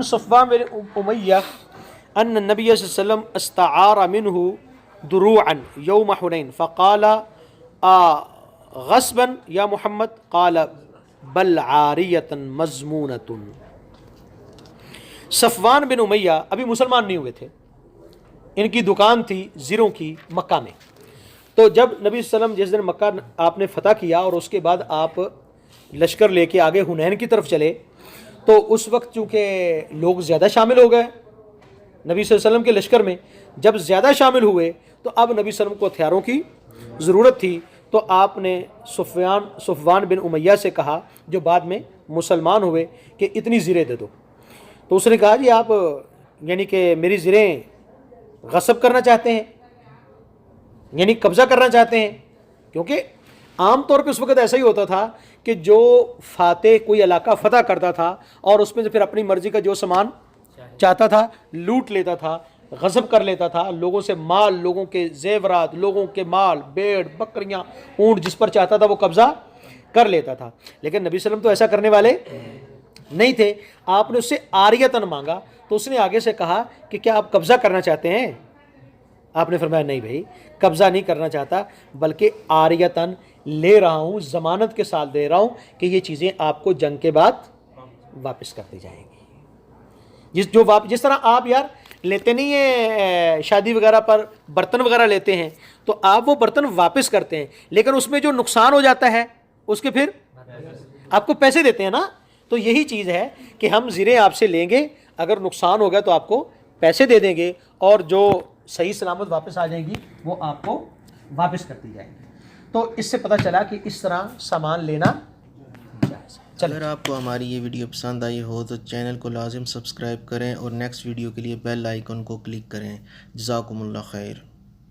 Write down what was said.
عن صفوان بن امیہ ان النبی صلی اللہ علیہ وسلم استعار منه دروعا یوم حنین فقال غصبا یا محمد قال بل عاریۃ مضمونۃ. صفوان بن امیہ ابھی مسلمان نہیں ہوئے تھے، ان کی دکان تھی زروں کی مکہ میں. تو جب نبی صلی اللہ علیہ وسلم جس دن مکہ آپ نے فتح کیا اور اس کے بعد آپ لشکر لے کے آگے حنین کی طرف چلے، تو اس وقت چونکہ لوگ زیادہ شامل ہو گئے نبی صلی اللہ علیہ وسلم کے لشکر میں. جب زیادہ شامل ہوئے تو اب نبی صلی اللہ علیہ وسلم کو ہتھیاروں کی ضرورت تھی. تو آپ نے صفوان بن امیہ سے کہا جو بعد میں مسلمان ہوئے کہ اتنی زریں دے دو. تو اس نے کہا جی آپ یعنی کہ میری زریں غصب کرنا چاہتے ہیں، یعنی قبضہ کرنا چاہتے ہیں. کیونکہ عام طور پہ اس وقت ایسا ہی ہوتا تھا کہ جو فاتح کوئی علاقہ فتح کرتا تھا اور اس میں سے پھر اپنی مرضی کا جو سامان چاہتا تھا لوٹ لیتا تھا، غصب کر لیتا تھا، لوگوں سے مال، لوگوں کے زیورات، لوگوں کے مال، بھیڑ بکریاں، اونٹ، جس پر چاہتا تھا وہ قبضہ کر لیتا تھا. لیکن نبی صلی اللہ علیہ وسلم تو ایسا کرنے والے نہیں تھے. آپ نے اس سے عاریتن مانگا تو اس نے آگے سے کہا کہ کیا آپ قبضہ کرنا چاہتے ہیں؟ آپ نے فرمایا نہیں بھائی، قبضہ نہیں کرنا چاہتا، بلکہ عاریتن لے رہا ہوں، ضمانت کے ساتھ دے رہا ہوں کہ یہ چیزیں آپ کو جنگ کے بعد واپس کر دی جائیں گی. جس طرح آپ یار لیتے نہیں ہیں شادی وغیرہ پر برتن وغیرہ لیتے ہیں تو آپ وہ برتن واپس کرتے ہیں، لیکن اس میں جو نقصان ہو جاتا ہے اس کے پھر آپ کو پیسے دیتے ہیں نا. تو یہی چیز ہے کہ ہم زریں آپ سے لیں گے، اگر نقصان ہو گیا تو آپ کو پیسے دے دیں گے، اور جو صحیح سلامت واپس آ جائیں گی وہ آپ کو واپس کر دی جائیں گی. تو اس سے پتہ چلا کہ اس طرح سامان لینا جائز ہے. اگر آپ کو ہماری یہ ویڈیو پسند آئی ہو تو چینل کو لازم سبسکرائب کریں اور نیکسٹ ویڈیو کے لیے بیل آئیکن کو کلک کریں. جزاکم اللہ خیر.